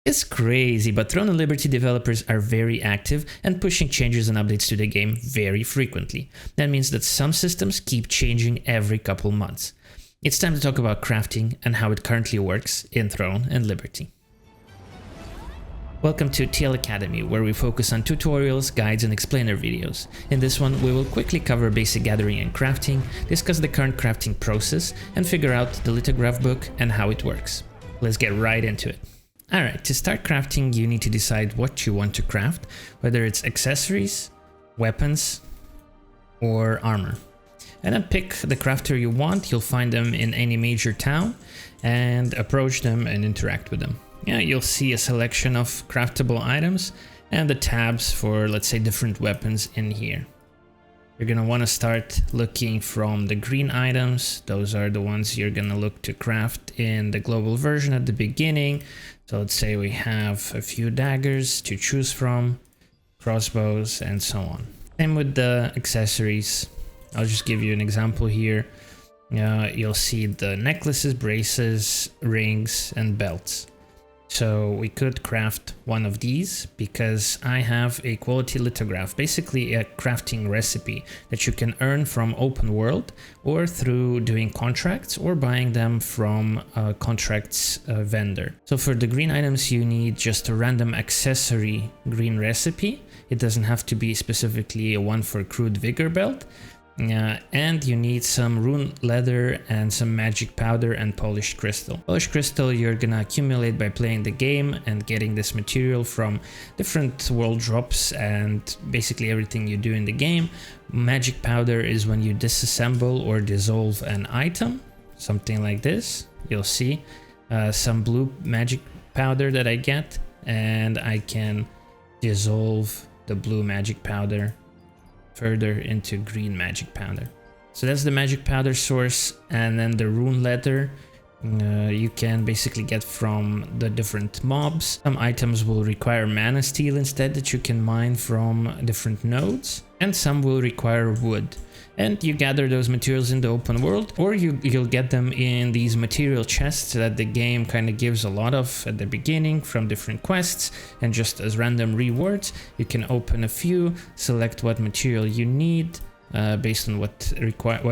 It's crazy, but Throne of Liberty developers are very active and pushing changes and updates to the game very frequently. That means that some systems keep changing every couple months. It's time to talk about crafting and how it currently works in Throne and Liberty. Welcome to TL Academy, where we focus on tutorials, guides and explainer videos. In this one, we will quickly cover basic gathering and crafting, discuss the current crafting process, and figure out the Lithograph book and how it works. Let's get right into it. Alright, to start crafting, you need to decide what you want to craft, whether it's accessories, weapons, or armor. And then pick the crafter you want. You'll find them in any major town, and approach them and interact with them. Yeah, you'll see a selection of craftable items and the tabs for, let's say, different weapons in here. You're gonna want to start looking from the green items. Those are the ones you're gonna look to craft in the global version at the beginning. So let's say we have a few daggers to choose from, crossbows, and so on. Same with the accessories. I'll just give you an example here. You'll see the necklaces, braces, rings, and belts. So we could craft one of these because I have a quality lithograph, basically a crafting recipe that you can earn from open world or through doing contracts or buying them from a contracts vendor. So for the green items, you need just a random accessory green recipe. It doesn't have to be specifically a one for crude vigor belt. And you need some rune leather and some magic powder and polished crystal. Polished crystal you're gonna accumulate by playing the game and getting this material from different world drops and basically everything you do in the game. Magic powder is when you disassemble or dissolve an item, something like this. You'll see some blue magic powder that I get, and I can dissolve the blue magic powder further into green magic powder. So that's the magic powder source, and then the rune leather you can basically get from the different mobs. Some items will require mana steel instead that you can mine from different nodes, and some will require wood. And you gather those materials in the open world, or you'll get them in these material chests that the game kind of gives a lot of at the beginning from different quests, and just as random rewards. You can open a few, select what material you need based on what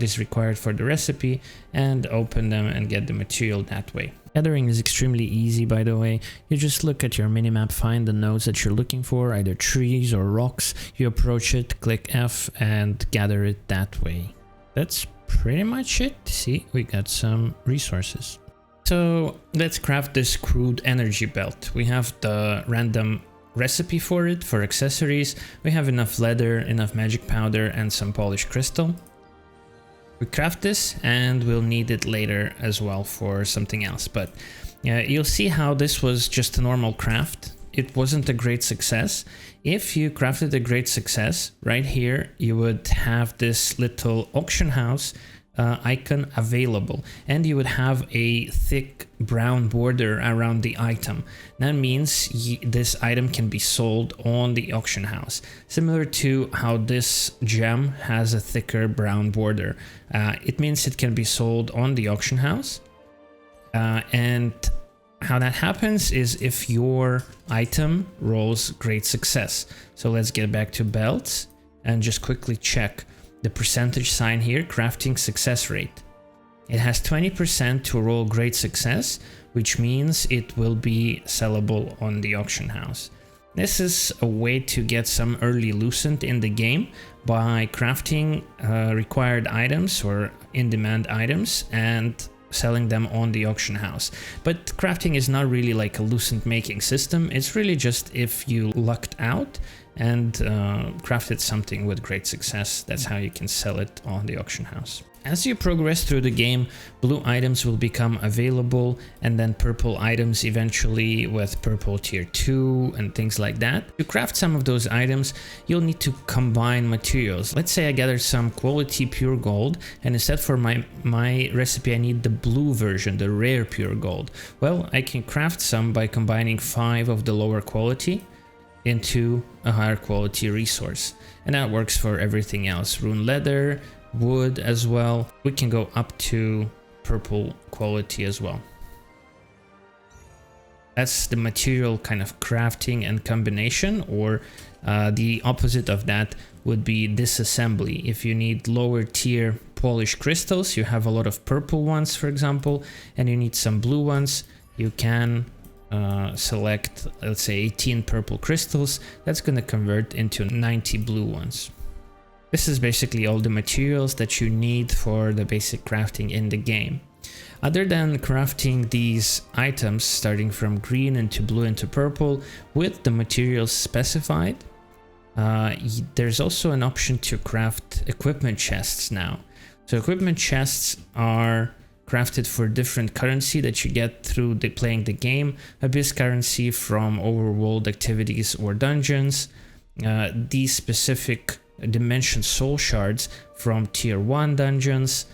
is required for the recipe, and open them and get the material that way. Gathering is extremely easy, by the way. You just look at your minimap, find the nodes that you're looking for, either trees or rocks. You approach it, click F, and gather it that way. That's pretty much it. See, we got some resources. So let's craft this crude energy belt. We have the random recipe for it. For accessories, we have enough leather, enough magic powder, and some polished crystal. We craft this and we'll need it later as well for something else, but you'll see how this was just a normal craft. It wasn't a great success. If you crafted a great success, right here you would have this little auction house icon available, and you would have a thick brown border around the item. That means this item can be sold on the auction house, similar to how this gem has a thicker brown border. It means it can be sold on the auction house, and how that happens is if your item rolls great success. So let's get back to belts and just quickly check the percentage sign here, crafting success rate. It has 20% to roll great success, which means it will be sellable on the auction house. This is a way to get some early lucent in the game by crafting required items or in-demand items and selling them on the auction house. But crafting is not really like a lucent making system. It's really just if you lucked out and crafted something with great success, that's how you can sell it on the auction house. As you progress through the game, blue items will become available, and then purple items eventually with purple tier 2 and things like that. To craft some of those items, you'll need to combine materials. Let's say I gathered some quality pure gold, and instead for my recipe I need the blue version, the rare pure gold. Well, I can craft some by combining 5 of the lower quality into a higher quality resource, and that works for everything else. Rune leather, wood as well. We can go up to purple quality as well. That's the material kind of crafting and combination, or the opposite of that would be disassembly. If you need lower tier polished crystals, you have a lot of purple ones, for example, and you need some blue ones, you can select, let's say, 18 purple crystals. That's going to convert into 90 blue ones. This is basically all the materials that you need for the basic crafting in the game. Other than crafting these items starting from green into blue into purple with the materials specified, there's also an option to craft equipment chests now. So equipment chests are crafted for different currency that you get through playing the game. Abyss currency from overworld activities or dungeons. These specific dimension soul shards from tier 1 dungeons.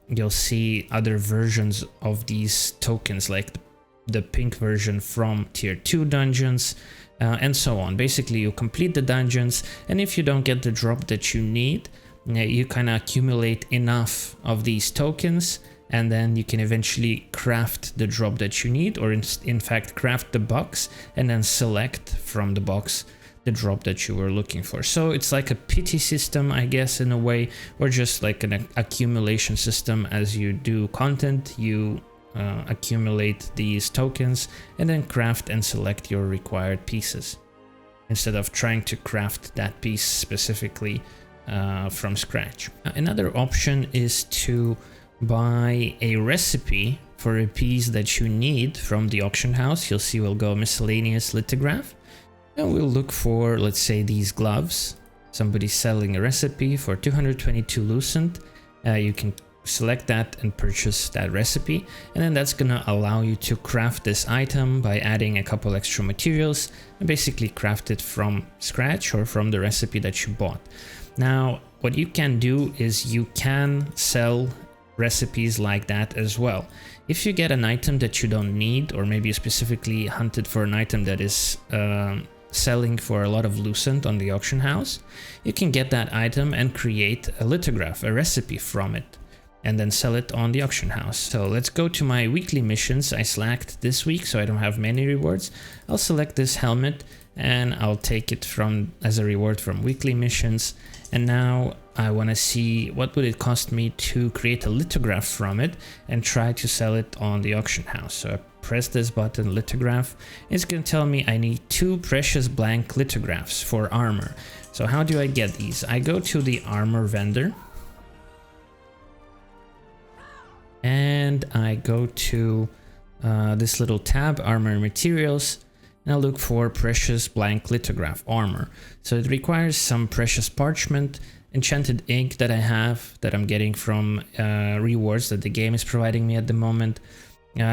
You'll see other versions of these tokens, like the pink version from tier 2 dungeons, and so on. Basically, you complete the dungeons, and if you don't get the drop that you need, you kind of accumulate enough of these tokens, and then you can eventually craft the drop that you need, or in fact craft the box and then select from the box the drop that you were looking for. So it's like a pity system, I guess, in a way, or just like an accumulation system. As you do content, you accumulate these tokens and then craft and select your required pieces, instead of trying to craft that piece specifically from scratch. Another option is to buy a recipe for a piece that you need from the auction house. You'll see we'll go miscellaneous lithograph, and we'll look for, let's say, these gloves. Somebody's selling a recipe for 222 lucent. You can select that and purchase that recipe, and then that's gonna allow you to craft this item by adding a couple extra materials and basically craft it from scratch or from the recipe that you bought. Now, what you can do is you can sell recipes like that as well. If you get an item that you don't need, or maybe you specifically hunted for an item that is selling for a lot of lucent on the auction house, you can get that item and create a lithograph, a recipe from it, and then sell it on the auction house. So let's go to my weekly missions. I slacked this week, so I don't have many rewards. I'll select this helmet and I'll take it from as a reward from weekly missions. And now I want to see what would it cost me to create a lithograph from it and try to sell it on the auction house. So I press this button, lithograph. It's going to tell me I need 2 precious blank lithographs for armor. So how do I get these? I go to the armor vendor, and I go to this little tab, armor materials, and I'll look for precious blank lithograph armor. So it requires some precious parchment, enchanted ink that I have, that I'm getting from rewards that the game is providing me at the moment,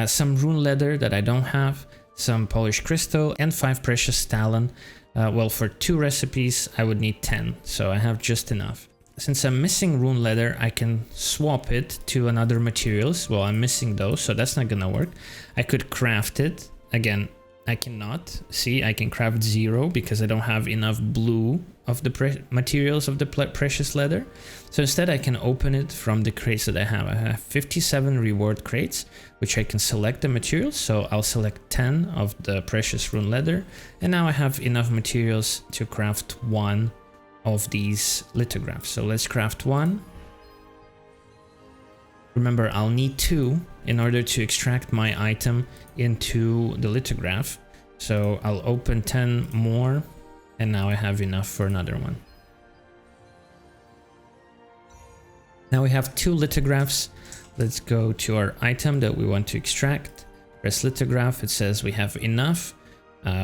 some rune leather that I don't have, some polished crystal, and 5 precious talon. Well, for 2 recipes I would need 10, so I have just enough. Since I'm missing rune leather, I can swap it to another materials. Well, I'm missing those, so that's not gonna work. I could craft it. Again, I cannot. See, I can craft 0 because I don't have enough blue of the materials of the precious leather. So instead I can open it from the crates that I have. I have 57 reward crates, which I can select the materials. So I'll select 10 of the precious rune leather. And now I have enough materials to craft 1 of these lithographs. So let's craft 1. Remember, I'll need 2 in order to extract my item into the lithograph. So I'll open 10 more, and now I have enough for another one. Now we have 2 lithographs. Let's go to our item that we want to extract. Press lithograph. It says we have enough.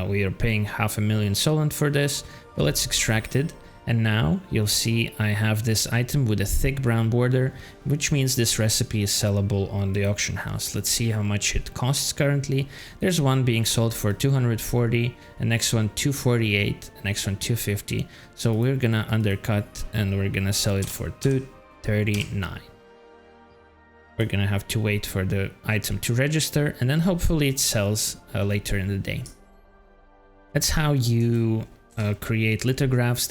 We are paying 500,000 solent for this, but let's extract it. And now you'll see I have this item with a thick brown border, which means this recipe is sellable on the auction house. Let's see how much it costs currently. There's one being sold for 240, the next one 248, the next one 250. So we're gonna undercut and we're gonna sell it for 239. We're gonna have to wait for the item to register, and then hopefully it sells later in the day. That's how you create lithographs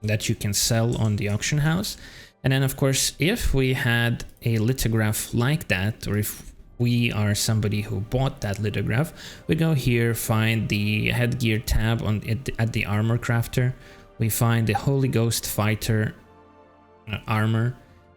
that you can sell on the auction house. And then of course, if we had a lithograph like that, or if we are somebody who bought that lithograph, we go here, find the headgear tab at the armor crafter. We find the Holy Ghost Fighter armor,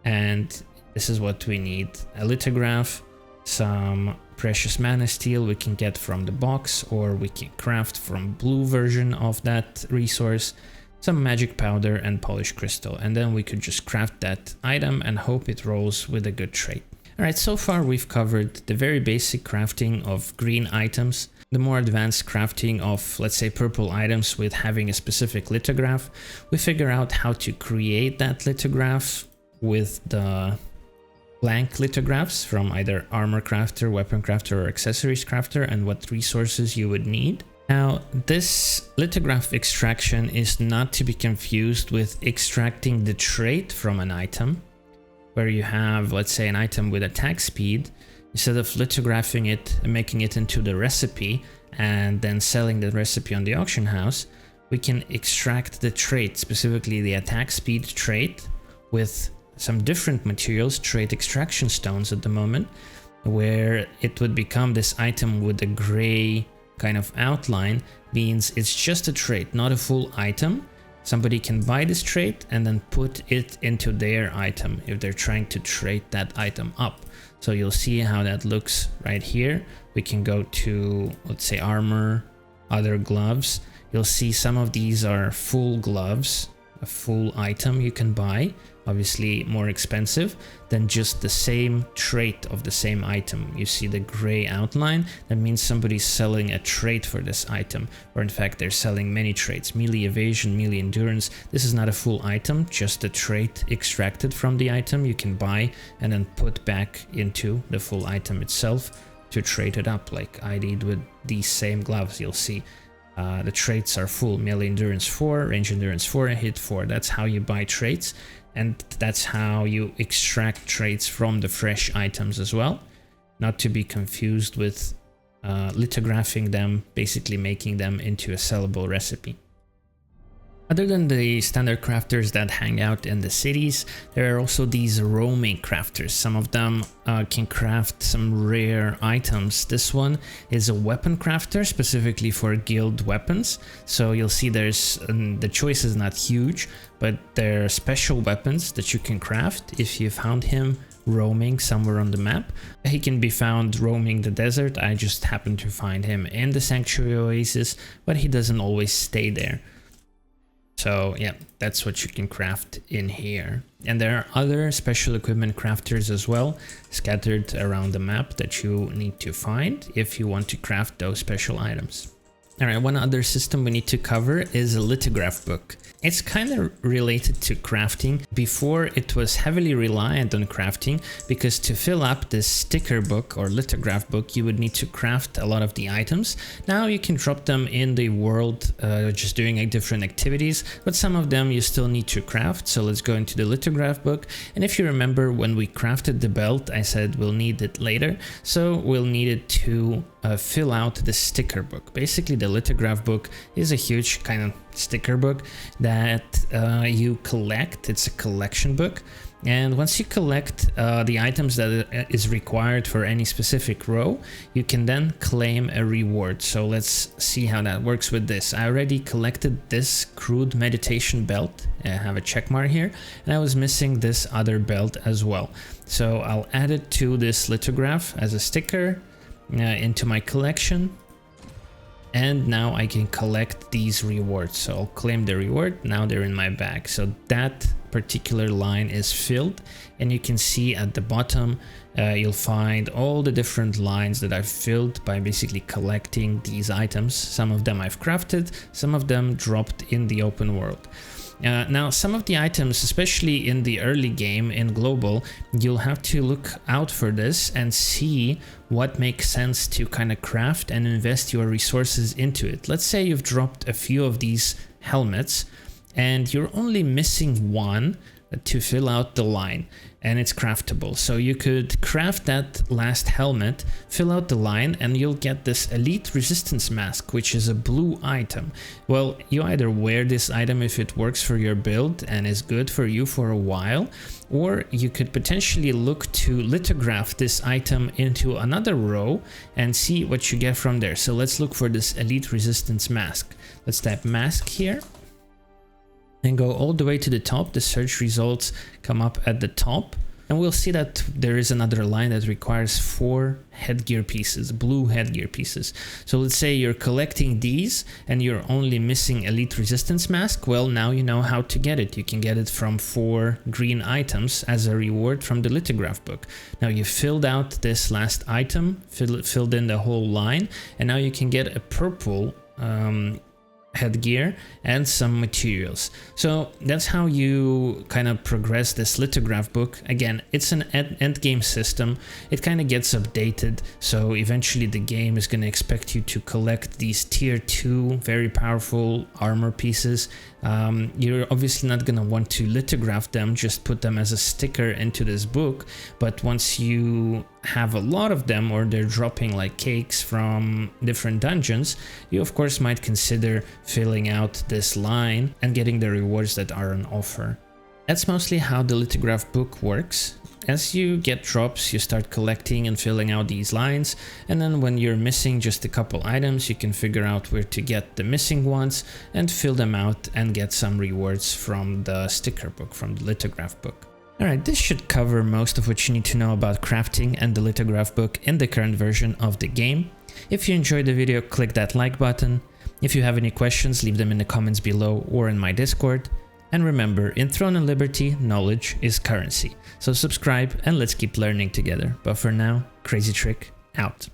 and this is what we need: a lithograph, some precious mana steel we can get from the box, or we can craft from blue version of that resource, some magic powder and polished crystal, and then we could just craft that item and hope it rolls with a good trait. Alright, so far we've covered the very basic crafting of green items, the more advanced crafting of, let's say, purple items with having a specific lithograph. We figure out how to create that lithograph with the blank lithographs from either armor crafter, weapon crafter, or accessories crafter, and what resources you would need. Now, this lithograph extraction is not to be confused with extracting the trait from an item, where you have, let's say, an item with attack speed. Instead of lithographing it and making it into the recipe and then selling the recipe on the auction house, we can extract the trait, specifically the attack speed trait, with some different materials, trait extraction stones at the moment, where it would become this item with a gray kind of outline, means it's just a trait, not a full item. Somebody can buy this trait and then put it into their item if they're trying to trade that item up. So you'll see how that looks right here. We can go to, let's say, armor, other gloves. You'll see some of these are full gloves, a full item you can buy, obviously more expensive than just the same trait of the same item. You see the gray outline, that means somebody's selling a trait for this item, or in fact they're selling many traits: melee evasion, melee endurance. This is not a full item, just a trait extracted from the item you can buy and then put back into the full item itself to trade it up, like I did with these same gloves. You'll see the traits are full: melee endurance 4, range endurance 4, and hit 4. That's how you buy traits, and that's how you extract traits from the fresh items as well. Not to be confused with lithographing them, basically making them into a sellable recipe. Other than the standard crafters that hang out in the cities, there are also these roaming crafters. Some of them can craft some rare items. This one is a weapon crafter specifically for guild weapons. So you'll see there's the choice is not huge, but there are special weapons that you can craft if you found him roaming somewhere on the map. He can be found roaming the desert. I just happened to find him in the Sanctuary Oasis, but he doesn't always stay there. So yeah, that's what you can craft in here. And there are other special equipment crafters as well, scattered around the map, that you need to find if you want to craft those special items. Alright, one other system we need to cover is a Lithograph Book. It's kind of related to crafting. Before, it was heavily reliant on crafting, because to fill up this sticker book or lithograph book, you would need to craft a lot of the items. Now you can drop them in the world, just doing different activities, but some of them you still need to craft. So let's go into the Lithograph Book. And if you remember, when we crafted the belt, I said we'll need it later. So we'll need it to fill out the sticker book. Basically, the Lithograph Book is a huge kind of sticker book that you collect. It's a collection book, and once you collect the items that is required for any specific row, you can then claim a reward. So let's see how that works with this. I already collected this crude meditation belt. I have a check mark here, and I was missing this other belt as well. So I'll add it to this lithograph as a sticker into my collection, and now I can collect these rewards. So I'll claim the reward. Now they're in my bag. So that particular line is filled, and you can see at the bottom you'll find all the different lines that I've filled by basically collecting these items. Some of them I've crafted, some of them dropped in the open world. Now, some of the items, especially in the early game in global, you'll have to look out for this and see what makes sense to kind of craft and invest your resources into it. Let's say you've dropped a few of these helmets and you're only missing one to fill out the line. and it's craftable. So you could craft that last helmet, fill out the line, and you'll get this elite resistance mask, which is a blue item. Well, you either wear this item if it works for your build and is good for you for a while, or you could potentially look to lithograph this item into another row and see what you get from there. So let's look for this elite resistance mask. Let's type mask here and go all the way to the top. The search results come up at the top, and we'll see that there is another line that requires 4 headgear pieces, blue headgear pieces. So let's say you're collecting these and you're only missing elite resistance mask. Well, now you know how to get it. You can get it from 4 green items as a reward from the Lithograph book. Now you filled out this last item, filled in the whole line, and now you can get a purple headgear and some materials. So that's how you kind of progress this Lithograph book. Again, it's an end game system. It kind of gets updated, so eventually the game is going to expect you to collect these tier 2 very powerful armor pieces. You're obviously not going to want to lithograph them, just put them as a sticker into this book, but once you have a lot of them, or they're dropping like cakes from different dungeons, you of course might consider filling out this line and getting the rewards that are on offer. That's mostly how the Lithograph book works. As you get drops, you start collecting and filling out these lines, and then when you're missing just a couple items, you can figure out where to get the missing ones and fill them out and get some rewards from the sticker book, from the Lithograph book. Alright, this should cover most of what you need to know about crafting and the Lithograph book in the current version of the game. If you enjoyed the video, click that like button. If you have any questions, leave them in the comments below or in my Discord. And remember, in Throne and Liberty, knowledge is currency. So subscribe and let's keep learning together. But for now, Crazy Trick out.